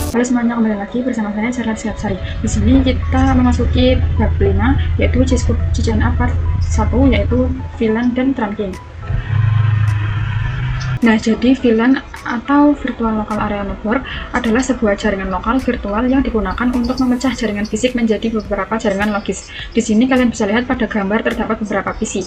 Halo semuanya, kembali lagi bersama saya Sarah Sari. Di sini kita memasuki bab 5, yaitu CCNA part 1, yaitu VLAN dan trunking. Nah, jadi VLAN atau Virtual Local Area Network adalah sebuah jaringan lokal virtual yang digunakan untuk memecah jaringan fisik menjadi beberapa jaringan logis. Di sini kalian bisa lihat pada gambar terdapat beberapa PC.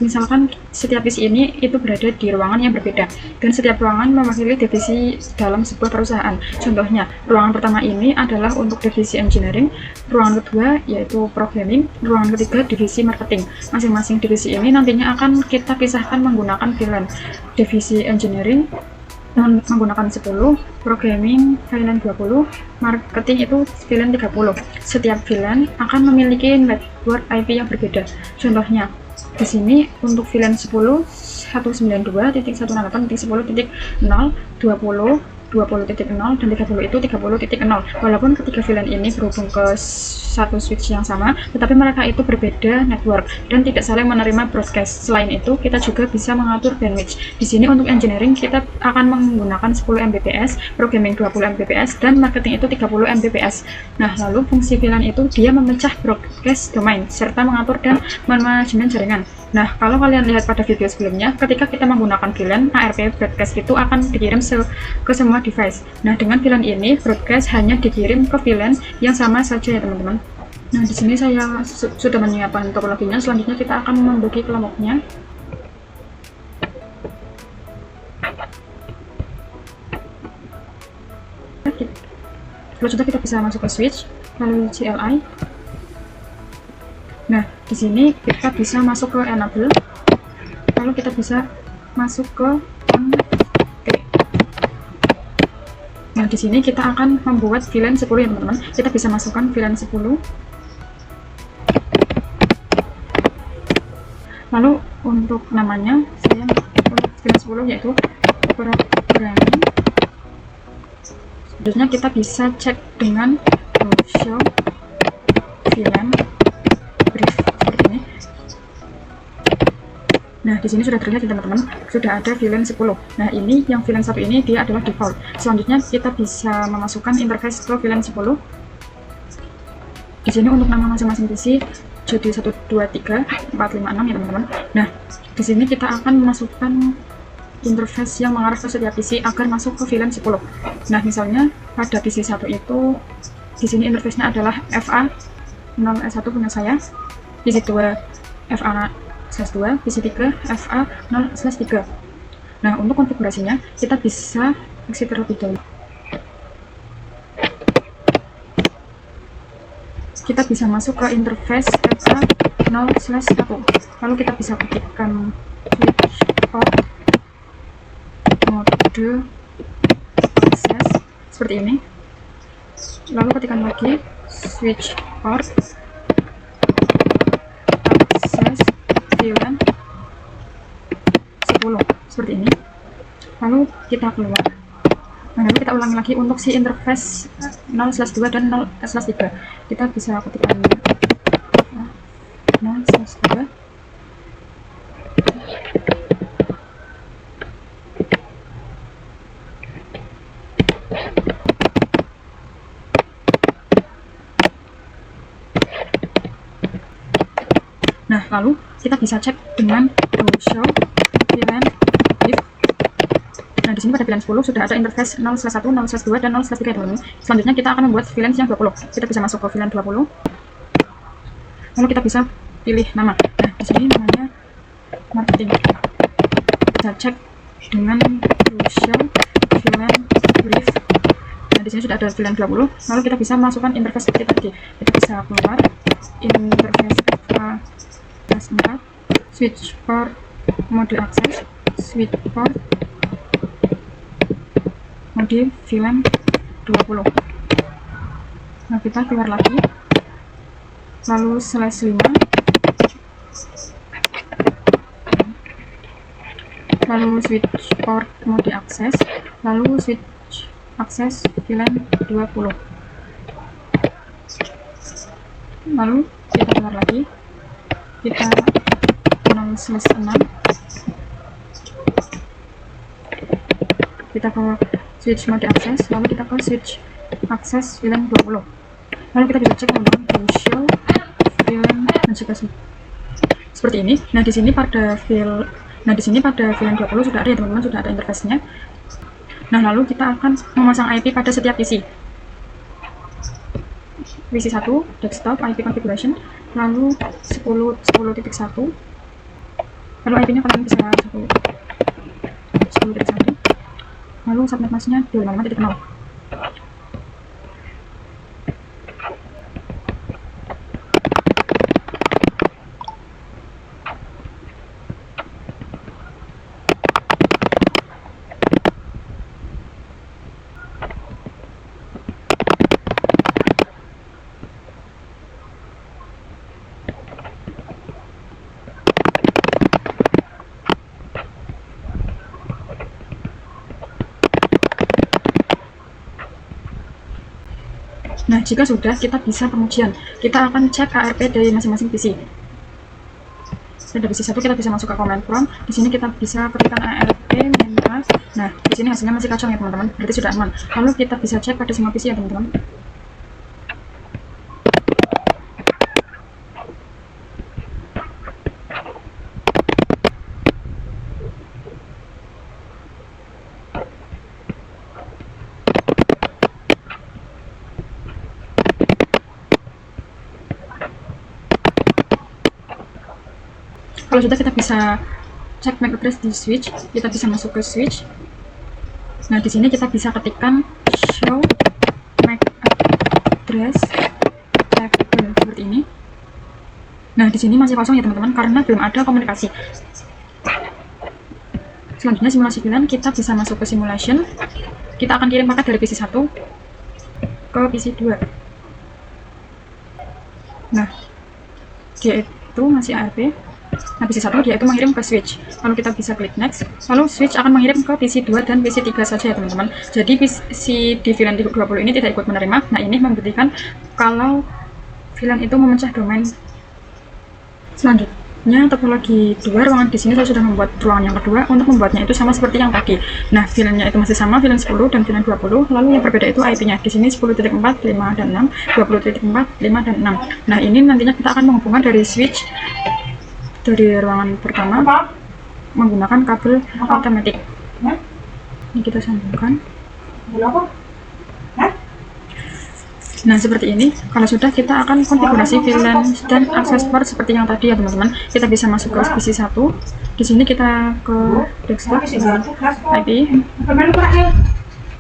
Misalkan setiap PC ini itu berada di ruangan yang berbeda, dan setiap ruangan mewakili divisi dalam sebuah perusahaan. Contohnya, ruangan pertama ini adalah untuk divisi engineering, ruangan kedua yaitu programming, ruangan ketiga divisi marketing. Masing-masing divisi ini nantinya akan kita pisahkan menggunakan VLAN. Divisi engineering menggunakan 10, programming VLAN 20, marketing itu VLAN 30. Setiap VLAN akan memiliki network IP yang berbeda. Contohnya, di sini untuk VLAN 10 192.168.10.0, 20, 20.0, dan 30 itu 30.0. Walaupun ketiga VLAN ini berhubung ke satu switch yang sama, tetapi mereka itu berbeda network dan tidak saling menerima broadcast. Selain itu, kita juga bisa mengatur bandwidth. Di sini untuk engineering kita akan menggunakan 10 Mbps, programming 20 Mbps, dan marketing itu 30 Mbps. Nah, lalu fungsi VLAN itu dia memecah broadcast domain serta mengatur dan manajemen jaringan. Nah, kalau kalian lihat pada video sebelumnya, ketika kita menggunakan VLAN, ARP broadcast itu akan dikirim ke semua device. Nah, dengan VLAN ini, broadcast hanya dikirim ke VLAN yang sama saja ya teman-teman. Nah, di sini saya sudah menyiapkan topologinya. Selanjutnya kita akan membagi kelompoknya. Kalau sudah, kita bisa masuk ke switch, lalu CLI. Nah, di sini kita bisa masuk ke enable, lalu kita bisa masuk ke on. Nah, di sini kita akan membuat VLAN 10 ya teman-teman. Kita bisa masukkan VLAN 10. Lalu untuk namanya, saya untuk VLAN 10 yaitu programming. Selanjutnya kita bisa cek dengan show VLAN brief seperti ini. Nah, di sini sudah terlihat ya teman-teman, sudah ada VLAN 10. Nah, ini yang VLAN 1 ini dia adalah default. Selanjutnya kita bisa memasukkan interface ke VLAN 10. Di sini untuk nama masing-masing PC jadi 1, 2, 3, 4, 5, 6 ya teman-teman. Nah, di sini kita akan memasukkan interface yang mengarah ke setiap PC agar masuk ke VLAN 10. Nah, misalnya pada PC 1 itu di sini interface-nya adalah FA0S1 punya saya, PC 2 FA/2, PC 3 FA0/3. Nah, untuk konfigurasinya kita bisa exit terlebih dahulu. Kita bisa masuk ke interface FA0/1, lalu kita bisa ketikkan switch port mode access seperti ini, lalu ketikkan lagi switch port access VLAN 10 seperti ini, lalu kita keluar. Nah, lalu kita ulangi lagi untuk si interface 0/2 dan 0/3. Kita bisa ketikkan 0/2. Nah, lalu kita bisa cek dengan show VLAN brief. Nah, di sini pada VLAN 10 sudah ada interface 0/1, 0/2, dan 0/3 teman-teman. Selanjutnya kita akan membuat VLAN yang 20. Kita bisa masuk ke VLAN 20. Lalu kita bisa pilih nama. Nah, di sini namanya marketing. Kita cek dengan show VLAN brief. Nah, di sini sudah ada VLAN 20. Lalu kita bisa masukkan interface seperti tadi. Kita bisa keluar interface FA/4, switch port mode access, switch port mode VLAN 20. Nah, kita keluar lagi, lalu /5, lalu switch port mode access, lalu switch access VLAN 20. Lalu kita keluar lagi, kita 0/6, kita ke switch mode access, lalu kita ke switch akses VLAN 20. Lalu kita bisa cek teman-teman to show VLAN notification seperti ini. Nah di sini pada VLAN 20 sudah ada ya teman-teman, sudah ada interface-nya. Nah lalu kita akan memasang IP pada setiap PC. PC 1 desktop IP configuration, lalu 10.1, lalu IP-nya kalian bisa 10.1, lalu subnet masknya 255.0. Nah, jika sudah, kita bisa pengujian. Kita akan cek ARP dari masing-masing PC. Pada PC 1 kita bisa masuk ke command prompt. Di sini kita bisa ketikkan ARP -. Nah, di sini hasilnya masih kacau ya teman-teman. Berarti sudah aman. Lalu kita bisa cek pada semua PC ya teman-teman. Kalau sudah, kita bisa cek MAC address di switch. Kita bisa masuk ke switch. Nah di sini kita bisa ketikkan show MAC address table seperti ini. Nah di sini masih kosong ya teman-teman, karena belum ada komunikasi. Selanjutnya simulasi VLAN, kita bisa masuk ke simulation. Kita akan kirim paket dari PC 1 ke PC 2. Nah dia itu masih ARP. Nah PC 1 dia itu mengirim ke switch, lalu kita bisa klik next, lalu switch akan mengirim ke PC 2 dan PC 3 saja ya teman-teman. Jadi PC di VLAN 20 ini tidak ikut menerima. Nah ini membuktikan kalau VLAN itu memecah domain. Selanjutnya topologi dua ruangan. Di sini saya sudah membuat ruangan yang kedua. Untuk membuatnya itu sama seperti yang tadi. Nah VLAN-nya itu masih sama, VLAN 10 dan VLAN 20, lalu yang berbeda itu IP-nya. Di sini 10.4, 5 dan 6, 20.4, 5 dan 6. Nah ini nantinya kita akan menghubungkan dari switch dari ruangan pertama menggunakan kabel automatic. Ini kita sambungkan. Nah seperti ini. Kalau sudah, kita akan konfigurasi VLAN dan akses port seperti yang tadi ya teman-teman. Kita bisa masuk ke PC 1. Di sini kita ke desktop IP.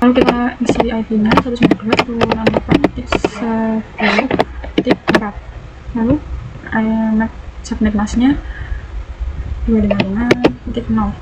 Lalu kita isi IP-nya 192.168.10.4. Lalu subnet masknya 255.0.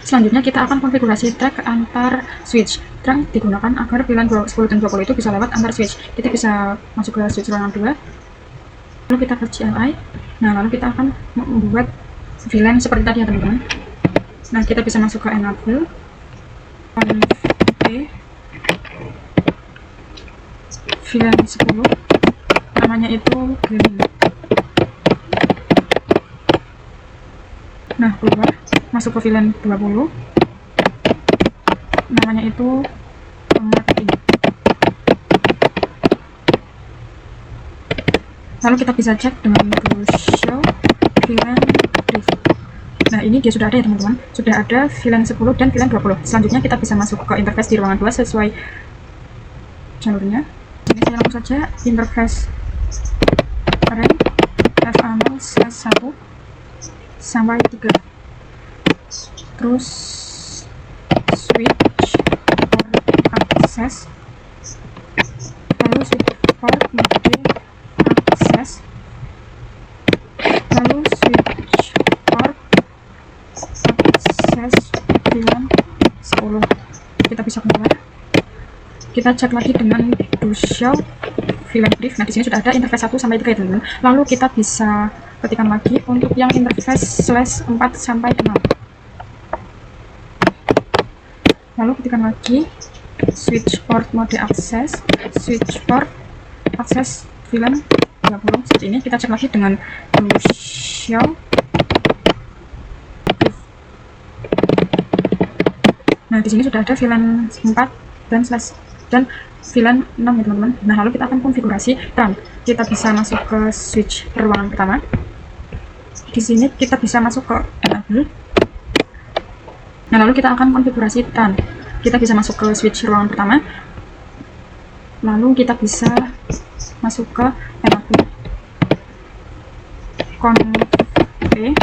Selanjutnya kita akan konfigurasi track antar switch. Track digunakan agar VLAN 10 dan 20 itu bisa lewat antar switch. Kita bisa masuk ke switch ruangan 2. Lalu kita ke CLI. Nah, lalu kita akan membuat VLAN seperti tadi ya teman-teman. Nah, kita bisa masuk ke enable. VLAN 10. Namanya itu gaming. Nah, keluar. Masuk ke VLAN 20, namanya itu marketing. Lalu kita bisa cek dengan show VLAN brief. Nah ini dia sudah ada ya teman-teman, sudah ada VLAN 10 dan VLAN 20. Selanjutnya kita bisa masuk ke interface di ruangan 2 sesuai jalurnya. Ini saya langsung saja interface array FA0/1 sampai 3. Terus switch port access, lalu switch port mode access, lalu switch port access VLAN 10. Kita bisa keluar, kita cek lagi dengan do show VLAN brief. Nah, di sini sudah ada interface 1 sampai 3 ya teman-teman. Lalu kita bisa ketikkan lagi untuk yang interface /4 sampai 6. Lalu ketikkan lagi switch port mode akses, switch port akses VLAN 20 seperti ini. Kita cek lagi dengan show. Nah, di sini sudah ada VLAN 4 dan VLAN 6 ya teman-teman. Nah, lalu kita akan konfigurasi RAM. Kita bisa masuk ke switch ruangan pertama. Di sini kita bisa masuk ke enable. Nah, lalu kita akan konfigurasi TAN. Kita bisa masuk ke switch ruangan pertama. Lalu kita bisa masuk ke enable. Config.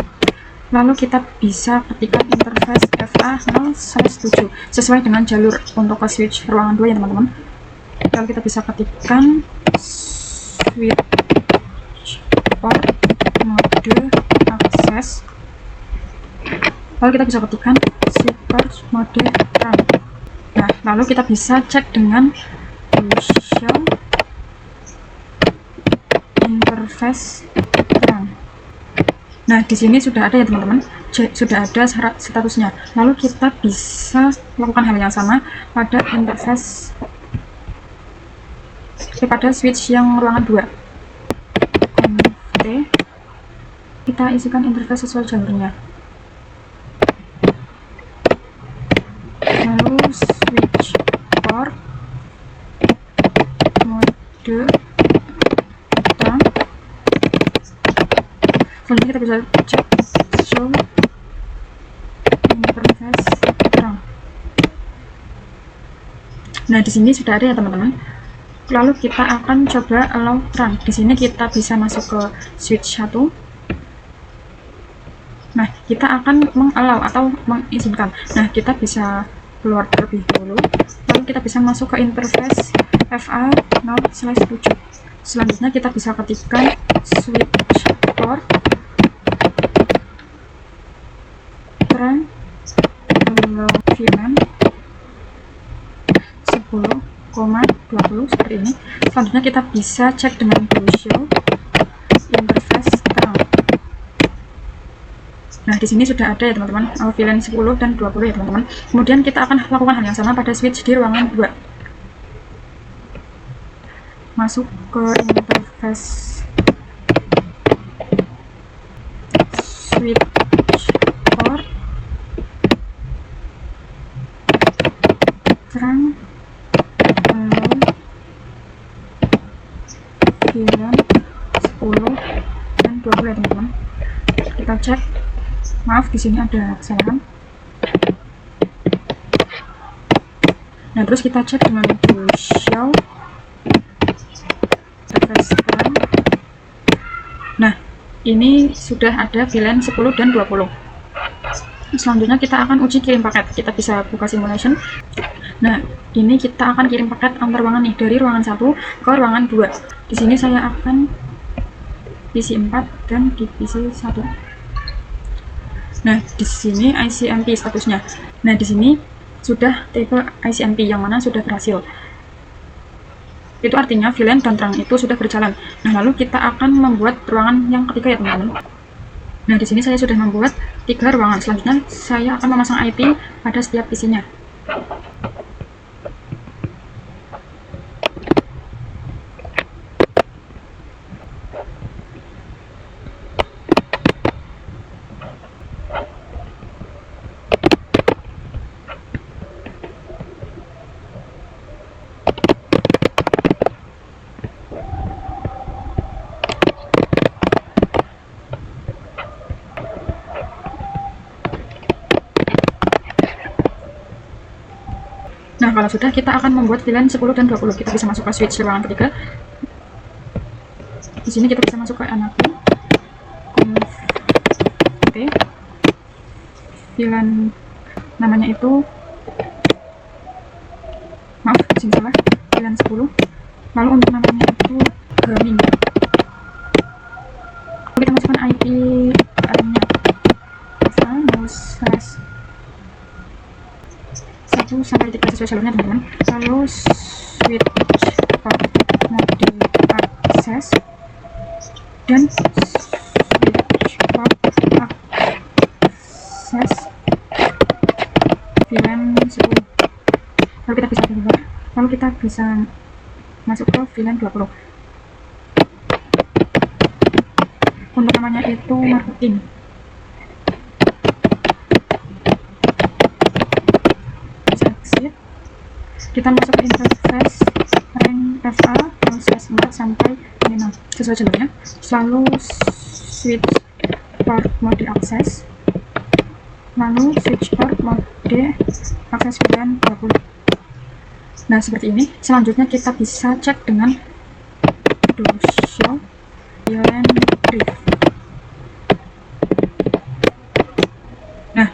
Lalu kita bisa ketikkan interface FA0/7 sesuai dengan jalur untuk ke switch ruangan 2 ya teman-teman. Lalu kita bisa ketikkan switch port mode akses. Lalu kita bisa ketikkan switch port mode RAM. Nah, lalu kita bisa cek dengan show interface RAM. Nah, di sini sudah ada ya teman-teman, sudah ada statusnya. Lalu kita bisa lakukan hal yang sama pada interface pada switch yang ruangan 2. Config. Kita isikan interface sesuai jalurnya. Lalu switch port mode RAM. Selanjutnya kita bisa cek show interface RAM. Nah, di sini sudah ada ya teman-teman. Lalu kita akan coba allow run. Di sini kita bisa masuk ke switch 1. Nah, kita akan mengallow atau mengizinkan. Nah, kita bisa keluar terlebih dahulu. Lalu kita bisa masuk ke interface FA0/7. Selanjutnya kita bisa ketikkan switch port RAM allow VLAN 10,20 seperti ini. Selanjutnya kita bisa cek dengan show interface RAM. Nah, di sini sudah ada ya teman-teman, VLAN 10 dan 20 ya teman-teman. Kemudian kita akan lakukan hal yang sama pada switch di ruangan 2. Masuk ke interface switch port RAM VLAN 10 dan 20 ya teman-teman. Kita cek. Maaf, di sini ada kesalahan. Nah, terus kita cek dengan show interface RAM. Nah, ini sudah ada VLAN 10 dan 20. Selanjutnya kita akan uji kirim paket. Kita bisa buka simulation. Nah, ini kita akan kirim paket antar ruangan nih, dari ruangan 1 ke ruangan 2. Di sini saya akan PC 4 dan di PC 1. Nah, di sini ICMP statusnya. Nah, di sini sudah tipe ICMP yang mana sudah berhasil. Itu artinya VLAN dan terang itu sudah berjalan. Nah, lalu kita akan membuat ruangan yang ketiga ya teman-teman. Nah, di sini saya sudah membuat 3 ruangan. Selanjutnya saya akan memasang IP pada setiap PC-nya. Nah, kalau sudah, kita akan membuat VLAN 10 dan 20. Kita bisa masuk ke switch ruangan ketiga. Di sini kita bisa masuk ke enable. Oke. VLAN namanya itu, maaf, di sini salah, VLAN 10. Lalu untuk namanya itu gaming. Kita masukkan IP-nya. /1 sampai 3 sesuai jalurnya teman-teman. Lalu switch port mode akses dan switch port akses VLAN 10. Lalu kita bisa keluar, lalu kita bisa masuk ke VLAN 20. Untuk namanya itu marketing. Bisa exit. Kita masuk ke interface rank FA 0/4 sampai 5 sesuai jalurnya. Lalu switch port mode akses, lalu switch port mode akses VLAN 20. Nah, seperti ini. Selanjutnya kita bisa cek dengan show VLAN brief. Nah,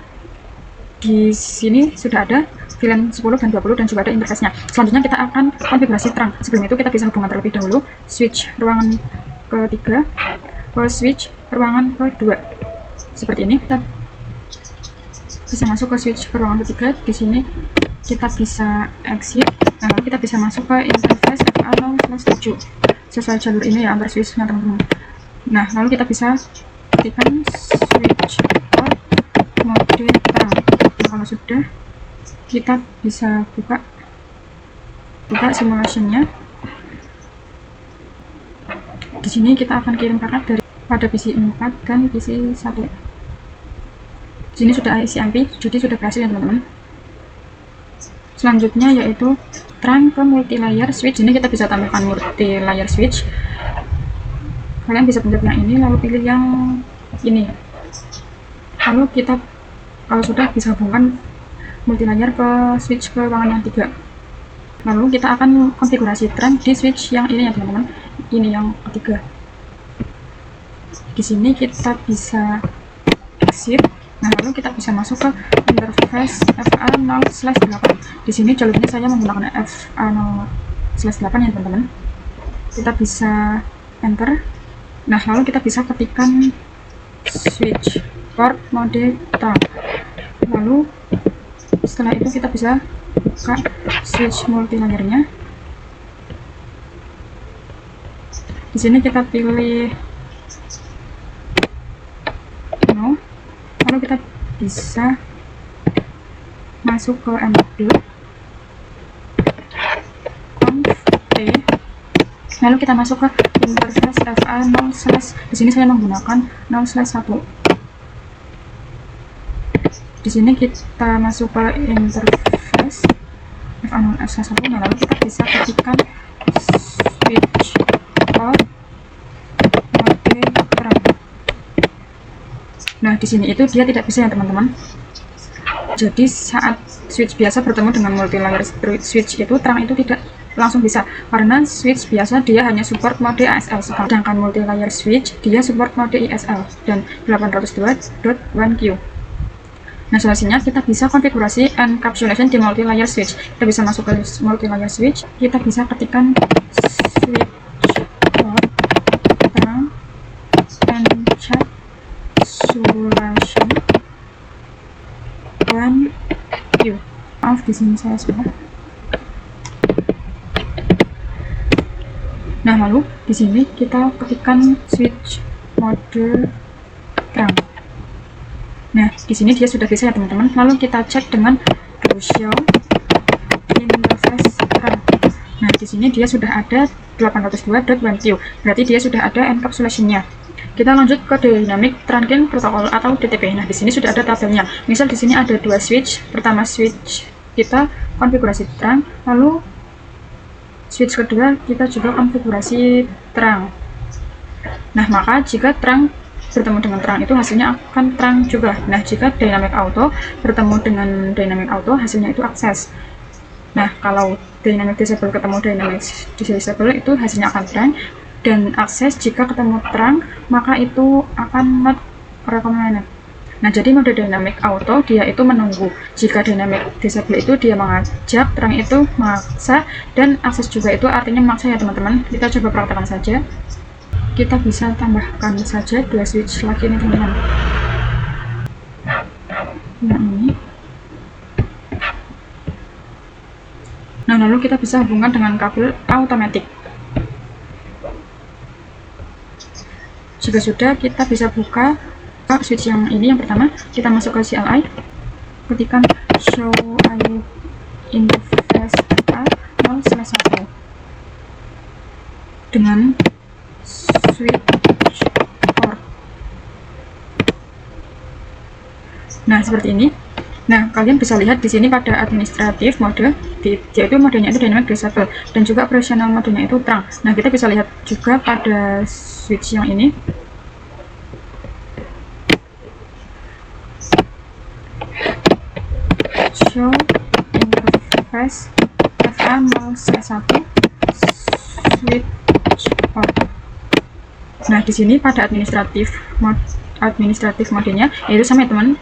di sini sudah ada VLAN 10 dan 20 dan juga ada interface-nya. Selanjutnya kita akan konfigurasi terang. Sebelum itu kita bisa hubungan terlebih dahulu switch ruangan ketiga ke switch ruangan kedua. Seperti ini. Kita bisa masuk ke switch ke ruangan ketiga. Di sini kita bisa exit. Lalu kita bisa masuk ke interface FA0/7 sesuai jalur ini ya, antar switch-nya teman-teman. Nah, lalu kita bisa ketikkan switch port mode terang. Nah, kalau sudah, kita bisa buka simulasinya. Di sini kita akan kirim paket dari pada PC 4 dan PC 1. Di sini sudah isi IP, jadi sudah berhasil ya teman-teman. Selanjutnya yaitu terang ke multi-layer switch. Ini kita bisa tambahkan multi-layer switch. Kalian bisa pencet yang ini, lalu pilih yang ini. Lalu kita kalau sudah bisa hubungkan multi-layer ke switch ke ruangan yang 3. Lalu kita akan konfigurasi terang di switch yang ini ya teman-teman. Ini yang ketiga. Di sini kita bisa exit. Nah, lalu kita bisa masuk ke interface FA0/8. Di sini jalurnya saya menggunakan FA0/8 ya teman-teman. Kita bisa enter. Nah, lalu kita bisa ketikkan switch port mode terang. Lalu setelah itu kita bisa buka switch multi-layernya. Di sini kita pilih no. Lalu kita bisa masuk ke mode conf t. Lalu kita masuk ke interface FA0/. Di sini saya menggunakan 0/1. Di sini kita masuk ke interface FA0/1. Nah, lalu kita bisa ketikkan switch port mode terang. Nah, di sini itu dia tidak bisa ya teman-teman. Jadi saat switch biasa bertemu dengan multi-layer switch itu terang itu tidak langsung bisa, karena switch biasa dia hanya support mode ASL, sedangkan multi-layer switch dia support mode ISL dan 802.1Q. Nah, solusinya kita bisa konfigurasi encapsulation di multi-layer switch. Kita bisa masuk ke multi-layer switch, kita bisa ketikkan switch port terang encapsulation 1Q. Maaf, di sini saya salah. Nah, lalu di sini kita ketikkan switch mode terang. Nah, di sini dia sudah bisa ya teman-teman. Lalu kita cek dengan show interface terang. Nah, di sini dia sudah ada 802.1Q. Berarti dia sudah ada encapsulation-nya. Kita lanjut ke Dynamic Trunking Protocol atau DTP. Nah, di sini sudah ada tabelnya. Misal di sini ada dua switch. Pertama switch kita konfigurasi terang, lalu switch kedua kita juga konfigurasi terang. Nah, maka jika terang bertemu dengan terang itu hasilnya akan terang juga. Nah, jika dynamic auto bertemu dengan dynamic auto hasilnya itu akses. Nah, kalau dynamic disable ketemu dynamic disable itu hasilnya akan terang, dan akses jika ketemu terang maka itu akan not recommended. Nah, jadi mode dynamic auto dia itu menunggu. Jika dynamic disable itu dia mengajak, terang itu memaksa, dan akses juga itu artinya memaksa ya teman-teman. Kita coba praktekkan saja. Kita bisa tambahkan saja dua switch lagi nih teman-teman. Nah, ini. Nah, lalu kita bisa hubungkan dengan kabel automatic. jika sudah, kita bisa buka switch yang ini. Yang pertama, kita masuk ke CLI, ketikkan show interface FA 0/1 dengan switch port. Nah, seperti ini. Nah, kalian bisa lihat di sini pada administratif mode, yaitu modenya itu dynamic disable, dan juga operational modenya itu terang. Nah, kita bisa lihat juga pada switch yang ini. Show interface FA 0/1 switch port. Nah, di sini pada administratif modenya yaitu sama teman,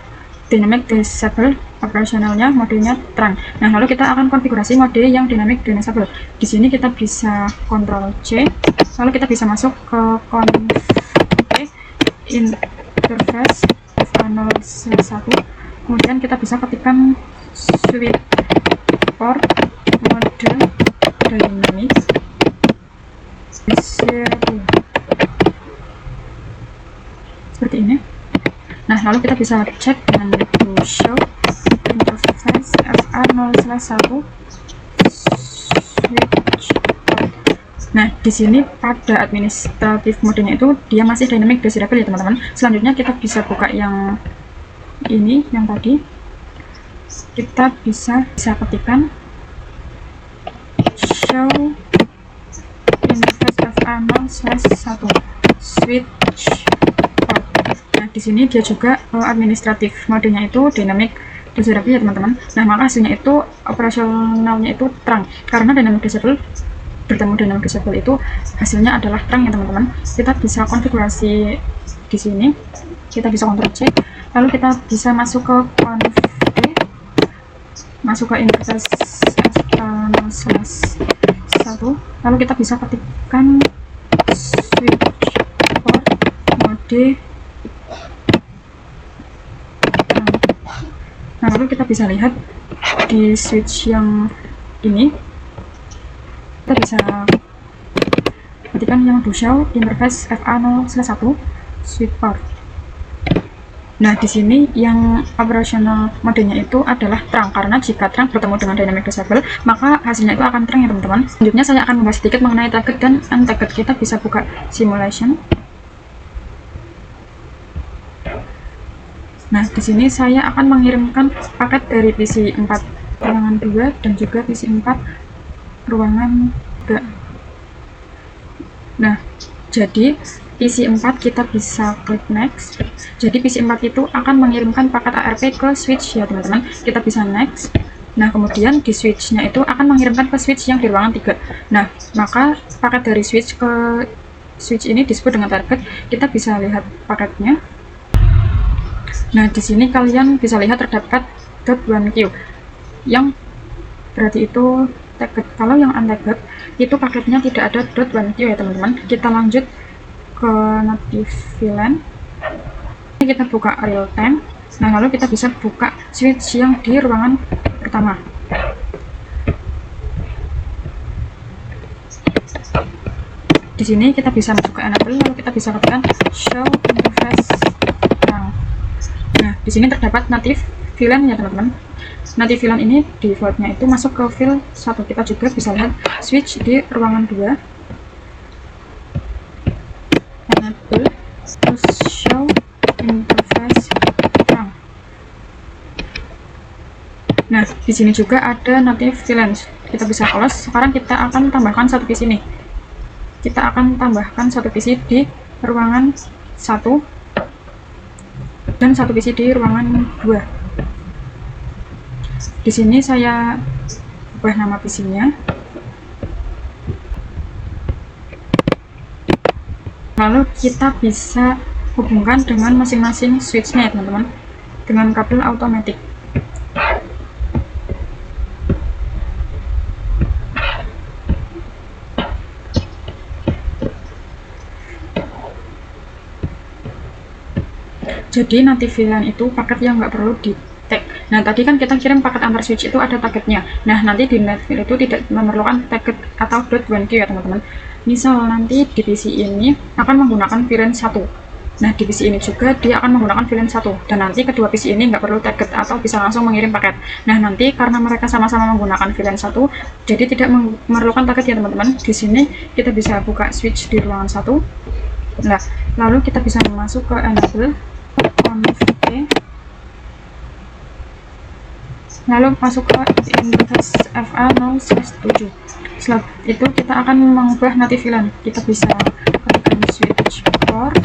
dynamic disable, operasionalnya modenya terang. Nah, lalu kita akan konfigurasi mode yang dynamic disable. Di sini kita bisa Ctrl C, lalu kita bisa masuk ke config interface FA 0/1, kemudian kita bisa ketikkan switch port mode dynamic disable seperti ini. Nah, lalu kita bisa cek dengan show interface FA 0/1 switch port. Nah, di sini pada administratif modenya itu dia masih dynamic disable ya teman-teman. Selanjutnya kita bisa buka yang ini, yang tadi. Kita bisa ketikkan show interface FA 0/1 switch port. Nah, di sini dia juga administratif modenya itu dynamic disable ya teman-teman. Nah, maka hasilnya itu operasionalnya itu terang, karena dynamic disable bertemu dynamic disable itu hasilnya adalah terang ya teman-teman. Kita bisa konfigurasi di sini, kita bisa Ctrl C, lalu kita bisa masuk ke config, masuk ke interface FA 0/1, lalu kita bisa ketikkan switch port mode. Nah, lalu kita bisa lihat di switch yang ini, kita bisa ketikkan yang show interface FA 0/1 switch port. Nah, di sini yang operational modenya itu adalah terang, karena jika terang bertemu dengan dynamic disable, maka hasilnya itu akan terang ya teman-teman. Selanjutnya saya akan membahas sedikit mengenai tagged dan untagged. Kita bisa buka simulation. Nah, di sini saya akan mengirimkan paket dari PC 4 ruangan 2 dan juga PC 4 ruangan 3. Nah, jadi PC 4 kita bisa klik next. Jadi PC 4 itu akan mengirimkan paket ARP ke switch ya teman-teman. Kita bisa next. Nah, kemudian di switch-nya itu akan mengirimkan ke switch yang di ruangan 3. Nah, maka paket dari switch ke switch ini disebut dengan target. Kita bisa lihat paketnya. Nah, di sini kalian bisa lihat terdapat .1Q yang berarti itu tagged. Kalau yang untagged itu paketnya tidak ada .1Q ya teman-teman. Kita lanjut ke native VLAN. Ini kita buka real time. Nah, lalu kita bisa buka switch yang di ruangan pertama. Di sini kita bisa masuk ke enable, lalu kita bisa ketikkan show interface now. Nah, di sini terdapat native VLAN ya teman-teman. Native VLAN ini defaultnya itu masuk ke field 1. Kita juga bisa lihat switch di ruangan 2. Enable, terus show interface now. Nah, di sini juga ada native VLAN. Kita bisa close. Sekarang kita akan tambahkan satu PC ini. Kita akan tambahkan satu PC di ruangan 1 dan satu PC di ruangan 2. Di sini saya ubah nama PC-nya. Lalu kita bisa hubungkan dengan masing-masing switch-nya ya teman-teman, dengan kabel automatic. Jadi native VLAN itu paket yang nggak perlu di tag. Nah, tadi kan kita kirim paket antar switch itu ada targetnya. Nah, nanti di native VLAN itu tidak memerlukan target atau .1Q ya teman-teman. Misal nanti divisi ini akan menggunakan VLAN 1. Nah, divisi ini juga dia akan menggunakan VLAN 1, dan nanti kedua PC ini nggak perlu target atau bisa langsung mengirim paket. Nah, nanti karena mereka sama-sama menggunakan VLAN 1, jadi tidak memerlukan paket ya teman-teman. Di sini kita bisa buka switch di ruangan 1. Nah, lalu kita bisa masuk ke enable config, lalu masuk ke interface FA0/7. Setelah itu kita akan mengubah native VLAN. Kita bisa ketikkan switch port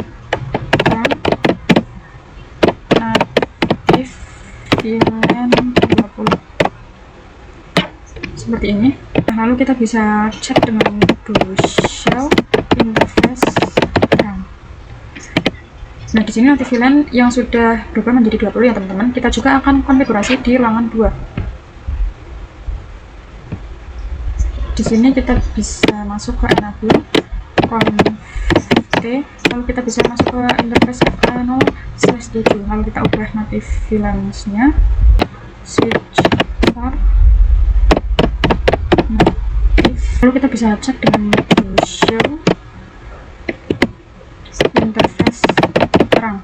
native VLAN 20 seperti ini. Nah, lalu kita bisa cek dengan do show interface RAM. Nah, di sini native VLAN yang sudah berubah menjadi 20 ya teman-teman. Kita juga akan konfigurasi di ruangan 2. Di sini kita bisa masuk ke enable config, lalu kita bisa masuk ke interface FA0/7, lalu kita ubah native VLAN-nya switch port native, lalu kita bisa cek dengan show interface terang.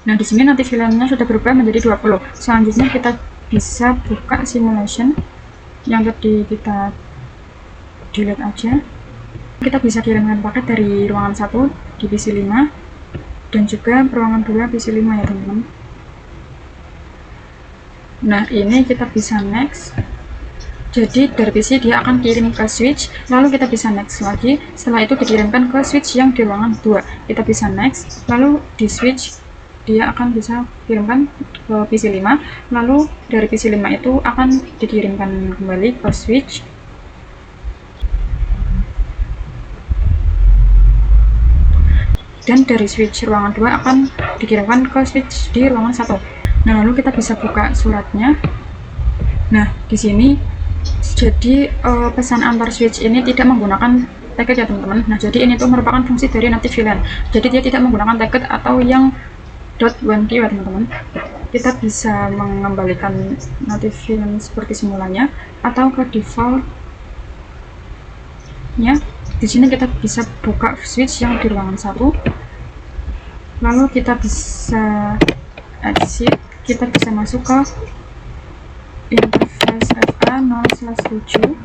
Nah, di sini native VLAN-nya sudah berubah menjadi 20. Selanjutnya kita bisa buka simulation yang tadi kita delete aja. Kita bisa kirimkan paket dari ruangan 1 di PC 5 dan juga ruangan 2 PC 5 ya teman-teman. Nah, ini kita bisa next. Jadi dari PC dia akan kirim ke switch, lalu kita bisa next lagi. Setelah itu dikirimkan ke switch yang di ruangan 2. Kita bisa next, lalu di switch dia akan bisa kirimkan ke PC 5, lalu dari PC 5 itu akan dikirimkan kembali ke switch. Dan dari switch ruangan 2 akan dikirimkan ke switch di ruangan 1. Nah, lalu kita bisa buka suratnya. Nah, di sini jadi pesan antar switch ini tidak menggunakan packet ya teman-teman. Nah, jadi ini tuh merupakan fungsi dari native VLAN. Jadi dia tidak menggunakan packet atau yang .1Q ya teman-teman. Kita bisa mengembalikan native VLAN seperti semulanya atau ke defaultnya. Di sini kita bisa buka switch yang di ruangan 1, lalu kita bisa exit, kita bisa masuk ke interface FA0/7,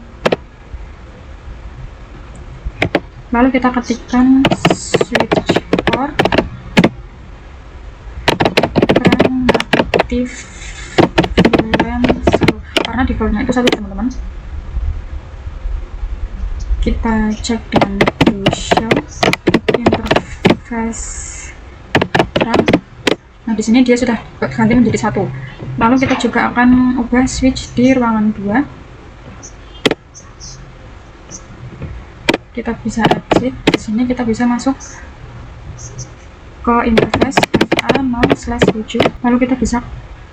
lalu kita ketikkan switch port native VLAN 1, karena defaultnya itu 1 teman-teman. Kita cek dengan show interface RAM. Nah, di sini dia sudah ganti menjadi 1. Lalu kita juga akan ubah switch di ruangan 2. Kita bisa exit. Di sini kita bisa masuk ke interface FA0/7. Lalu kita bisa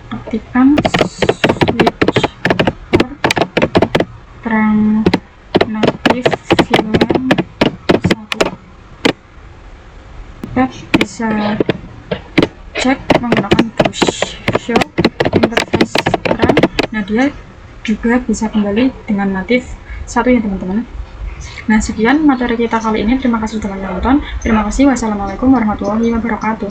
ketikkan switch port terang native VLAN 1. Kita bisa cek menggunakan show interface RAM. Nah, dia juga bisa kembali dengan native 1 ya teman-teman. Nah, sekian materi kita kali ini. Terima kasih telah menonton. Terima kasih. Wassalamualaikum warahmatullahi wabarakatuh.